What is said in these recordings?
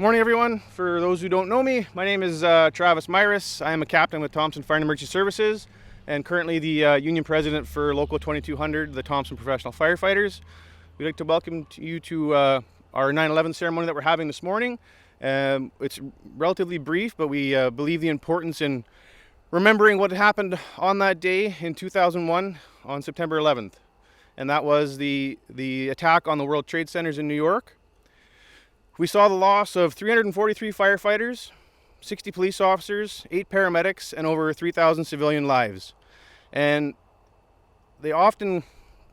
Morning, everyone. For those who don't know me, my name is Travis Myris. I am a captain with Thompson Fire and Emergency Services and currently the union president for Local 2200, the Thompson Professional Firefighters. We'd like to welcome you to our 9/11 ceremony that we're having this morning. It's relatively brief, but we believe the importance in remembering what happened on that day in 2001 on September 11th. And that was the attack on the World Trade Centers in New York. We saw the loss of 343 firefighters, 60 police officers, 8 paramedics, and over 3,000 civilian lives. And they often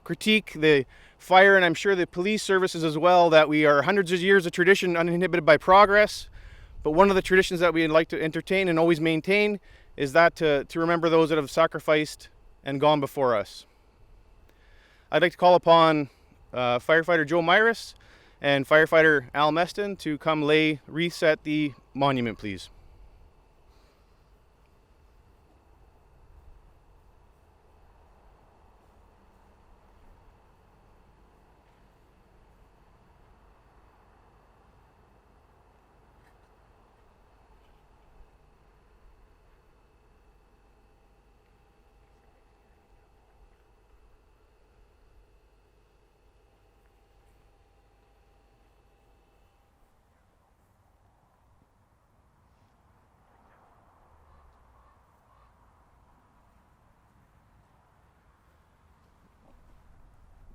critique the fire, and I'm sure the police services as well, that we are hundreds of years of tradition uninhibited by progress. But one of the traditions that we'd like to entertain and always maintain is that to remember those that have sacrificed and gone before us. I'd like to call upon firefighter Joe Myris and firefighter Al Meston to come lay wreaths at the monument, please.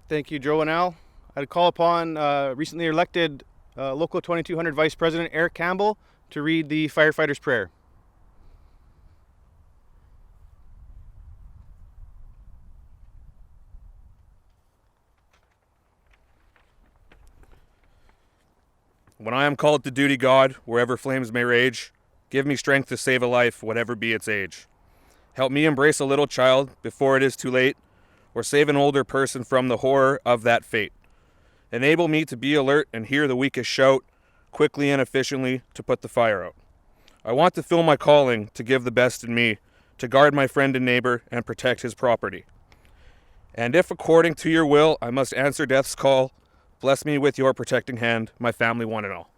Thank you, Joe and Al. I'd call upon recently elected Local 2200 Vice President Eric Campbell to read the firefighter's prayer. When I am called to duty, God, wherever flames may rage, give me strength to save a life, whatever be its age. Help me embrace a little child before it is too late, or save an older person from the horror of that fate. Enable me to be alert and hear the weakest shout, quickly and efficiently to put the fire out. I want to fill my calling to give the best in me, to guard my friend and neighbor and protect his property. And if according to your will I must answer death's call, bless me with your protecting hand, my family one and all.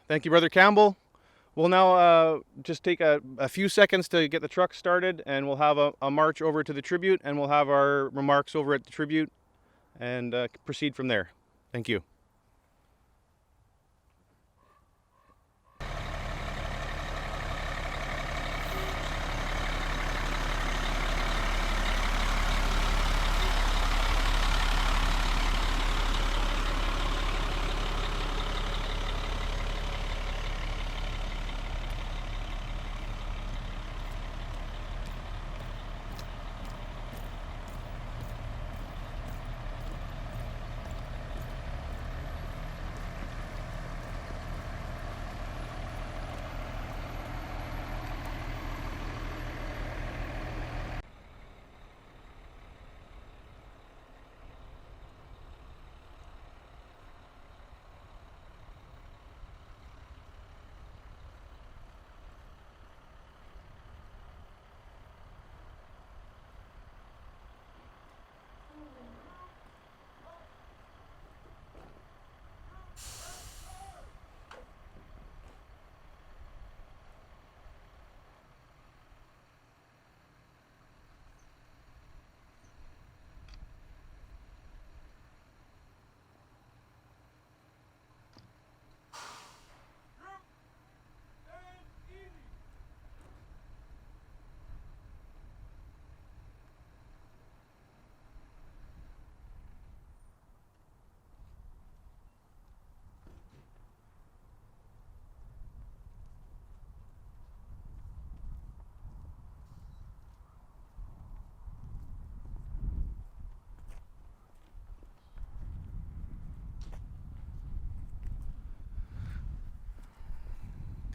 Thank you, Brother Campbell. We'll now just take a few seconds to get the truck started, and we'll have a march over to the tribute, and we'll have our remarks over at the tribute and proceed from there. Thank you.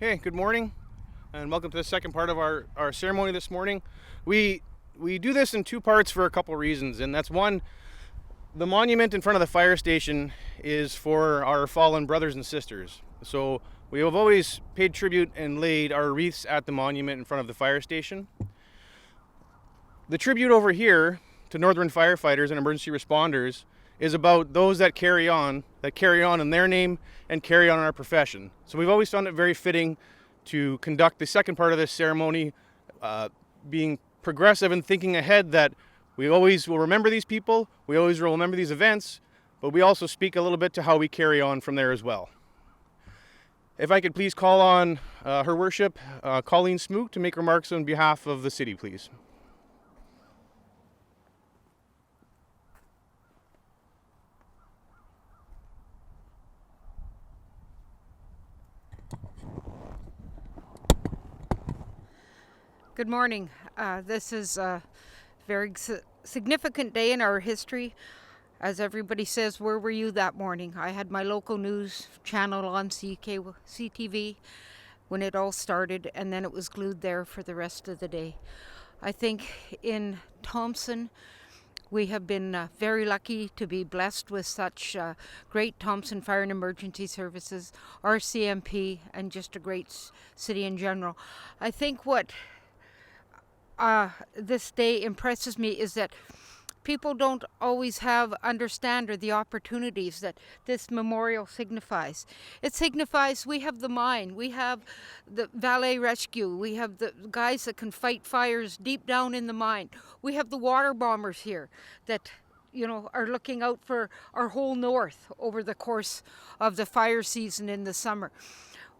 Okay, good morning, and welcome to the second part of our ceremony this morning. We do this in two parts for a couple reasons, and that's one, the monument in front of the fire station is for our fallen brothers and sisters. So we have always paid tribute and laid our wreaths at the monument in front of the fire station. The tribute over here to Northern firefighters and emergency responders is about those that carry on in their name and carry on in our profession. So we've always found it very fitting to conduct the second part of this ceremony, being progressive and thinking ahead, that we always will remember these people, we always will remember these events, but we also speak a little bit to how we carry on from there as well. If I could please call on Her Worship, Colleen Smook, to make remarks on behalf of the city, please. Good morning. This is a very significant day in our history. As everybody says, where were you that morning? I had my local news channel on CTV when it all started, and then it was glued there for the rest of the day. I think in Thompson, we have been very lucky to be blessed with such great Thompson Fire and Emergency Services, RCMP, and just a great city in general. I think what this day impresses me is that people don't always understand or the opportunities that this memorial signifies. It signifies we have the mine, we have the valet rescue, we have the guys that can fight fires deep down in the mine, we have the water bombers here that are looking out for our whole north over the course of the fire season in the summer.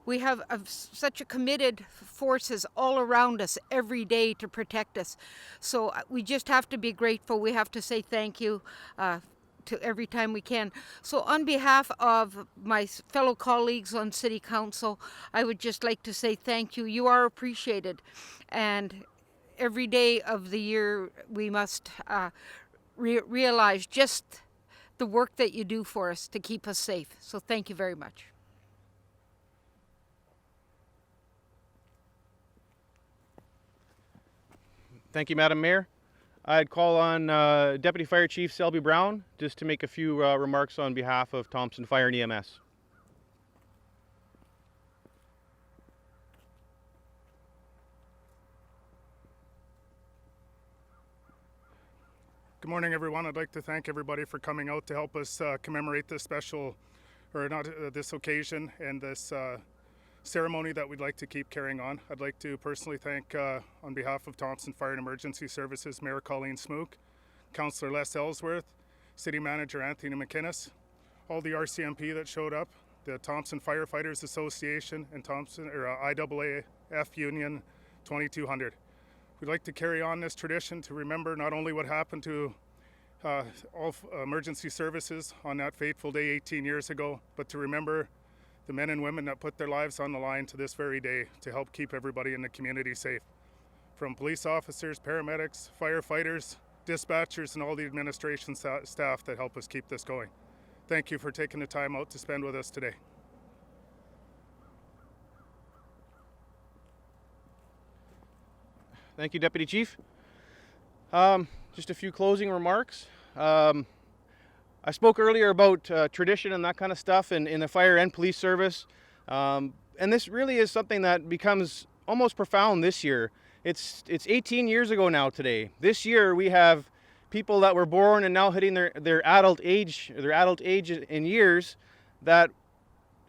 We have such a committed forces all around us every day to protect us. So we just have to be grateful. We have to say thank you to every time we can. So on behalf of my fellow colleagues on City Council, I would just like to say thank you. You are appreciated. And every day of the year, we must realize just the work that you do for us to keep us safe. So thank you very much. Thank you, Madam Mayor. I'd call on Deputy Fire Chief Selby Brown just to make a few remarks on behalf of Thompson Fire and EMS. Good morning, everyone. I'd like to thank everybody for coming out to help us commemorate this this occasion and this ceremony that we'd like to keep carrying on. I'd like to personally thank, on behalf of Thompson Fire and Emergency Services, Mayor Colleen Smook, Councillor Les Ellsworth, City Manager Anthony McInnes, all the RCMP that showed up, the Thompson Firefighters Association, and Thompson IAAF Union 2200. We'd like to carry on this tradition to remember not only what happened to all emergency services on that fateful day 18 years ago, but to remember the men and women that put their lives on the line to this very day to help keep everybody in the community safe. From police officers, paramedics, firefighters, dispatchers, and all the administration staff that help us keep this going. Thank you for taking the time out to spend with us today. Thank you, Deputy Chief. Just a few closing remarks. I spoke earlier about tradition and that kind of stuff in the fire and police service. And this really is something that becomes almost profound this year. It's 18 years ago now today. This year we have people that were born and now hitting their adult age in years that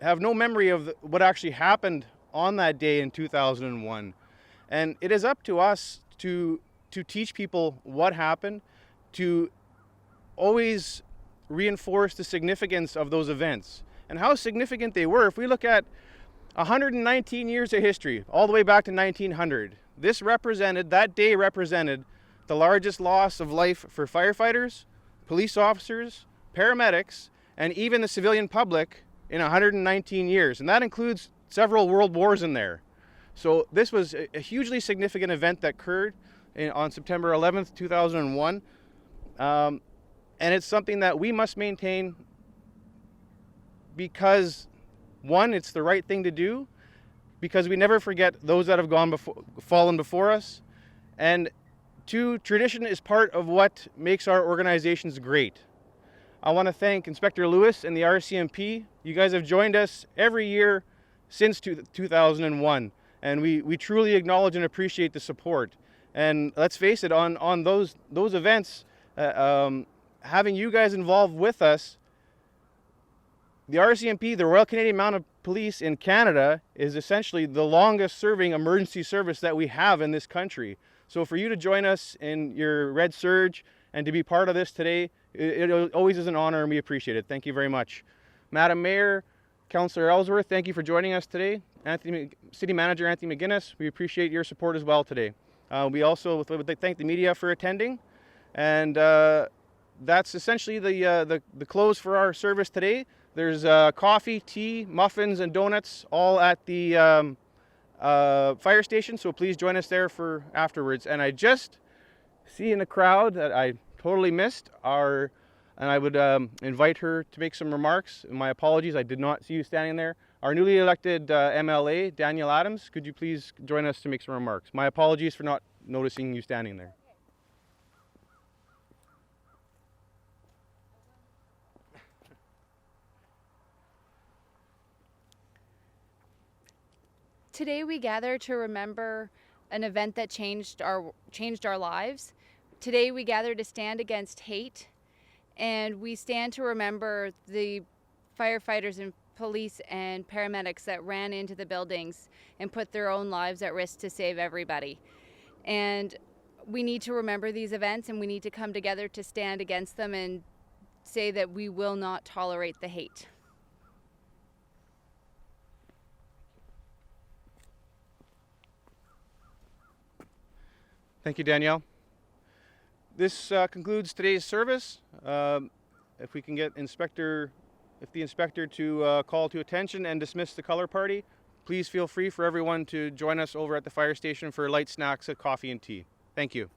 have no memory of what actually happened on that day in 2001. And it is up to us to teach people what happened, to always reinforce the significance of those events and how significant they were. If we look at 119 years of history, all the way back to 1900, that day represented the largest loss of life for firefighters, police officers, paramedics, and even the civilian public in 119 years. And that includes several world wars in there. So this was a hugely significant event that occurred on September 11th, 2001. And it's something that we must maintain because, one, it's the right thing to do, because we never forget those that have fallen before us, and two, tradition is part of what makes our organizations great. I want to thank Inspector Lewis and the RCMP. You guys have joined us every year since 2001, and we truly acknowledge and appreciate the support. And let's face it, on those events, Having you guys involved with us, the RCMP, the Royal Canadian Mounted Police in Canada, is essentially the longest serving emergency service that we have in this country. So for you to join us in your Red Surge and to be part of this today, it always is an honor, and we appreciate it. Thank you very much. Madam Mayor, Councillor Ellsworth, thank you for joining us today. City Manager Anthony McGuinness, we appreciate your support as well today. We also would like to thank the media for attending, and that's essentially the close for our service today. There's coffee, tea, muffins, and donuts all at the fire station, so please join us there for afterwards. And I just see in the crowd that I totally missed and I would invite her to make some remarks. My apologies, I did not see you standing there. Our newly elected MLA, Daniel Adams, could you please join us to make some remarks? My apologies for not noticing you standing there. Today we gather to remember an event that changed our lives. Today we gather to stand against hate, and we stand to remember the firefighters and police and paramedics that ran into the buildings and put their own lives at risk to save everybody. And we need to remember these events, and we need to come together to stand against them and say that we will not tolerate the hate. Thank you, Danielle. This concludes today's service. If we can get the inspector to call to attention and dismiss the color party, please feel free for everyone to join us over at the fire station for light snacks, coffee, and tea. Thank you.